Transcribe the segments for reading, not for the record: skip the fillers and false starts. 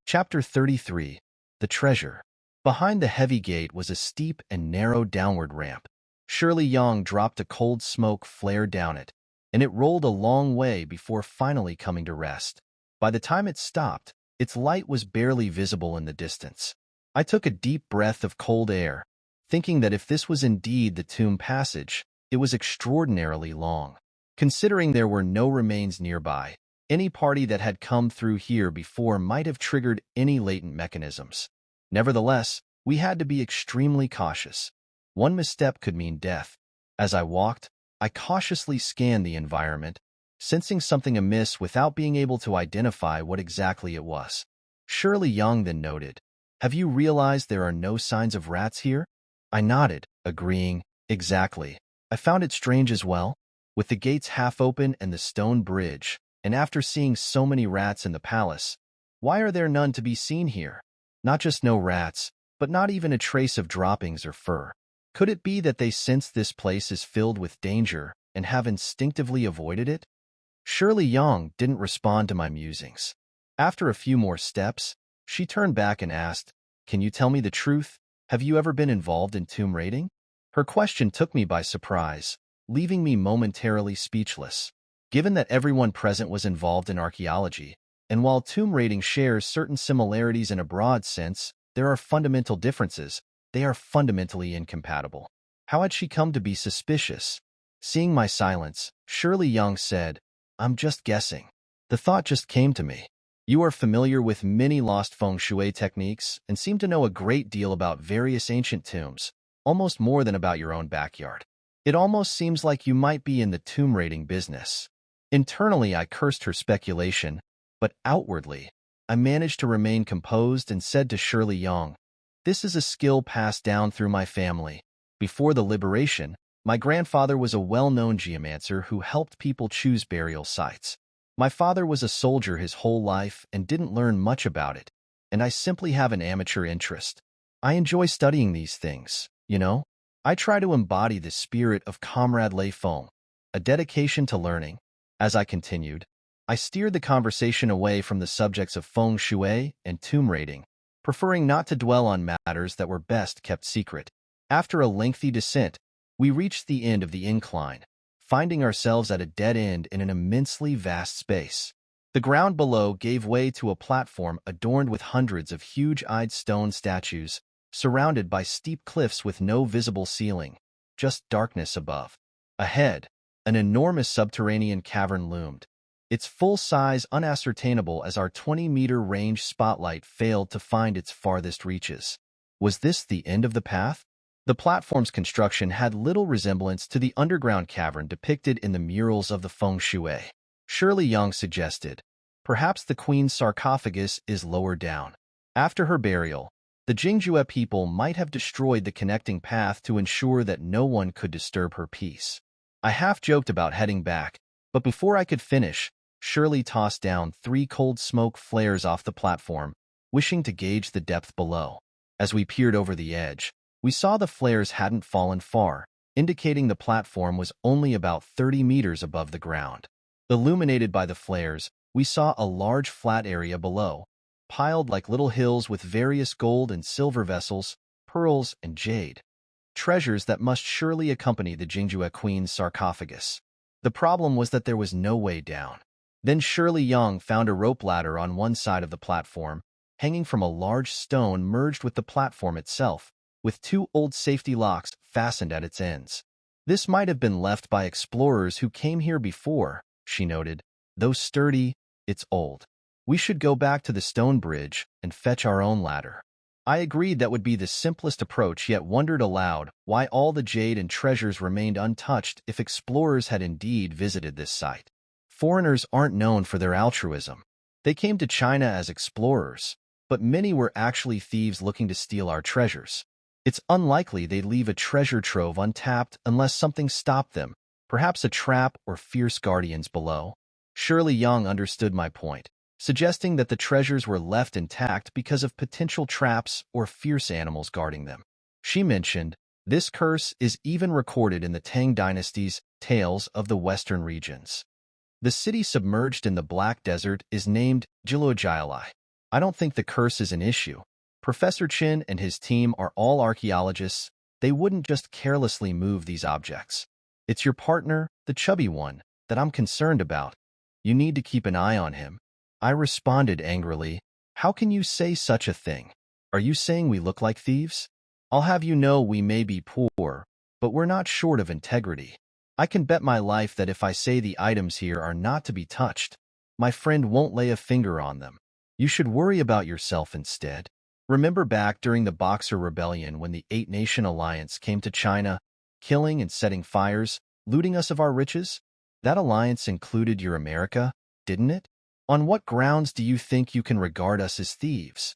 Chapter 33. The Treasure. Behind the heavy gate was a steep and narrow downward ramp. Shirley Yang dropped a cold smoke flare down it, and it rolled a long way before finally coming to rest. By the time it stopped, its light was barely visible in the distance. I took a deep breath of cold air, thinking that if this was indeed the tomb passage, it was extraordinarily long. Considering there were no remains nearby, any party that had come through here before might have triggered any latent mechanisms. Nevertheless, we had to be extremely cautious. One misstep could mean death. As I walked, I cautiously scanned the environment, sensing something amiss without being able to identify what exactly it was. Shirley Yang then noted, "Have you realized there are no signs of rats here?" I nodded, agreeing, "Exactly. I found it strange as well. With the gates half open and the stone bridge, and after seeing so many rats in the palace, why are there none to be seen here? Not just no rats, but not even a trace of droppings or fur. Could it be that they sense this place is filled with danger and have instinctively avoided it?" Shirley Yang didn't respond to my musings. After a few more steps, she turned back and asked, "Can you tell me the truth? Have you ever been involved in tomb raiding?" Her question took me by surprise, leaving me momentarily speechless. Given that everyone present was involved in archaeology, and while tomb raiding shares certain similarities in a broad sense, there are fundamental differences. They are fundamentally incompatible. How had she come to be suspicious? Seeing my silence, Shirley Yang said, "I'm just guessing. The thought just came to me. You are familiar with many lost feng shui techniques and seem to know a great deal about various ancient tombs, almost more than about your own backyard. It almost seems like you might be in the tomb raiding business." Internally, I cursed her speculation, but outwardly, I managed to remain composed and said to Shirley Yang, "This is a skill passed down through my family. Before the liberation, my grandfather was a well-known geomancer who helped people choose burial sites. My father was a soldier his whole life and didn't learn much about it, and I simply have an amateur interest. I enjoy studying these things, you know? I try to embody the spirit of Comrade Lei Feng, a dedication to learning." As I continued, I steered the conversation away from the subjects of feng shui and tomb raiding, preferring not to dwell on matters that were best kept secret. After a lengthy descent, we reached the end of the incline, finding ourselves at a dead end in an immensely vast space. The ground below gave way to a platform adorned with hundreds of huge-eyed stone statues, surrounded by steep cliffs with no visible ceiling, just darkness above. Ahead, an enormous subterranean cavern loomed, its full size unascertainable as our 20-meter range spotlight failed to find its farthest reaches. Was this the end of the path? The platform's construction had little resemblance to the underground cavern depicted in the murals of the feng shui. Shirley Yang suggested, "Perhaps the queen's sarcophagus is lower down. After her burial, the Jingjue people might have destroyed the connecting path to ensure that no one could disturb her peace." I half-joked about heading back, but before I could finish, Shirley tossed down 3 cold smoke flares off the platform, wishing to gauge the depth below. As we peered over the edge, we saw the flares hadn't fallen far, indicating the platform was only about 30 meters above the ground. Illuminated by the flares, we saw a large flat area below, piled like little hills with various gold and silver vessels, pearls, and jade. Treasures that must surely accompany the Jingjue Queen's sarcophagus. The problem was that there was no way down. Then Shirley Yang found a rope ladder on one side of the platform, hanging from a large stone merged with the platform itself, with 2 old safety locks fastened at its ends. "This might have been left by explorers who came here before," she noted. "Though sturdy, it's old. We should go back to the stone bridge and fetch our own ladder." I agreed that would be the simplest approach, yet wondered aloud why all the jade and treasures remained untouched if explorers had indeed visited this site. Foreigners aren't known for their altruism. They came to China as explorers, but many were actually thieves looking to steal our treasures. It's unlikely they'd leave a treasure trove untapped unless something stopped them, perhaps a trap or fierce guardians below. Shirley Yang understood my point, suggesting that the treasures were left intact because of potential traps or fierce animals guarding them. She mentioned, "This curse is even recorded in the Tang Dynasty's Tales of the Western Regions. The city submerged in the Black Desert is named Jiluojialai. I don't think the curse is an issue. Professor Chin and his team are all archaeologists. They wouldn't just carelessly move these objects. It's your partner, the chubby one, that I'm concerned about. You need to keep an eye on him. I responded angrily. How can you say such a thing? Are you saying we look like thieves? I'll have you know we may be poor, but we're not short of integrity. I can bet my life that if I say the items here are not to be touched, my friend won't lay a finger on them. You should worry about yourself instead. Remember back during the Boxer Rebellion when the Eight-Nation Alliance came to China, killing and setting fires, looting us of our riches? That alliance included your America, didn't it? On what grounds do you think you can regard us as thieves?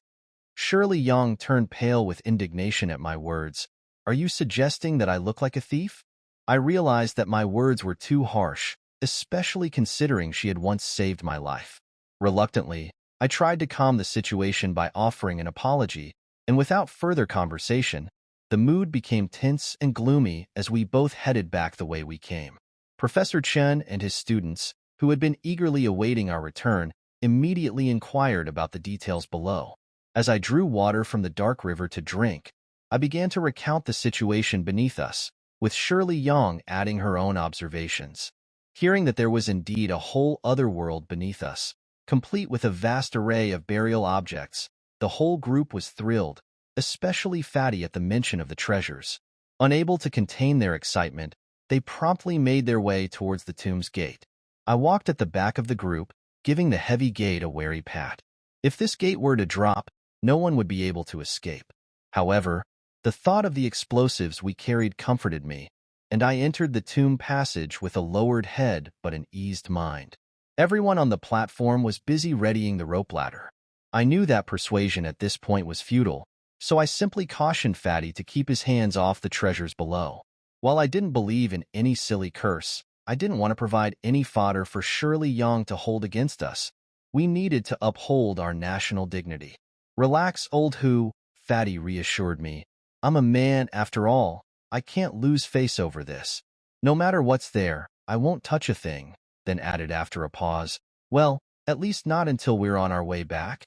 Shirley Yang turned pale with indignation at my words. Are you suggesting that I look like a thief? I realized that my words were too harsh, especially considering she had once saved my life. Reluctantly, I tried to calm the situation by offering an apology, and without further conversation, the mood became tense and gloomy as we both headed back the way we came. Professor Chen and his students, who had been eagerly awaiting our return, immediately inquired about the details below. As I drew water from the dark river to drink, I began to recount the situation beneath us, with Shirley Yang adding her own observations. Hearing that there was indeed a whole other world beneath us, complete with a vast array of burial objects, the whole group was thrilled, especially Fatty at the mention of the treasures. Unable to contain their excitement, they promptly made their way towards the tomb's gate. I walked at the back of the group, giving the heavy gate a wary pat. If this gate were to drop, no one would be able to escape. However, the thought of the explosives we carried comforted me, and I entered the tomb passage with a lowered head but an eased mind. Everyone on the platform was busy readying the rope ladder. I knew that persuasion at this point was futile, so I simply cautioned Fatty to keep his hands off the treasures below. While I didn't believe in any silly curse, I didn't want to provide any fodder for Shirley Yang to hold against us. We needed to uphold our national dignity. Relax, old who, Fatty reassured me. I'm a man after all. I can't lose face over this. No matter what's there, I won't touch a thing, then added after a pause. Well, at least not until we're on our way back.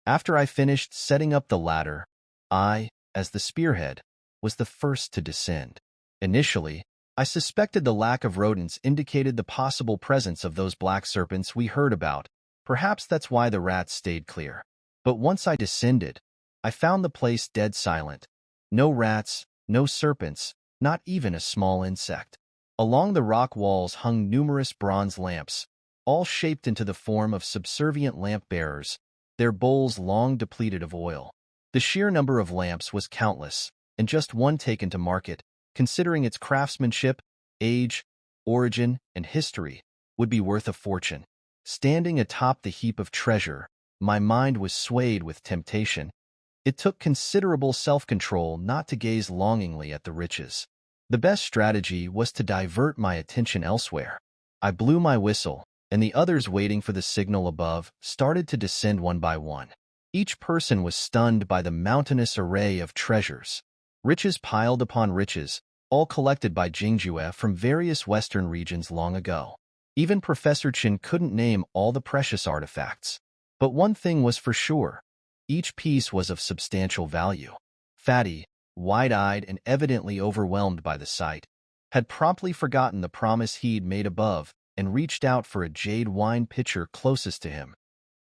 After I finished setting up the ladder, I, as the spearhead, was the first to descend. Initially, I suspected the lack of rodents indicated the possible presence of those black serpents we heard about. Perhaps that's why the rats stayed clear. But once I descended, I found the place dead silent. No rats, no serpents, not even a small insect. Along the rock walls hung numerous bronze lamps, all shaped into the form of subservient lamp-bearers, their bowls long depleted of oil. The sheer number of lamps was countless, and just one taken to market, considering its craftsmanship, age, origin, and history, would be worth a fortune. Standing atop the heap of treasure, my mind was swayed with temptation. It took considerable self-control not to gaze longingly at the riches. The best strategy was to divert my attention elsewhere. I blew my whistle, and the others waiting for the signal above started to descend one by one. Each person was stunned by the mountainous array of treasures. Riches piled upon riches, all collected by Jingjue from various western regions long ago. Even Professor Chin couldn't name all the precious artifacts. But one thing was for sure. Each piece was of substantial value. Fatty, wide-eyed and evidently overwhelmed by the sight, had promptly forgotten the promise he'd made above and reached out for a jade wine pitcher closest to him.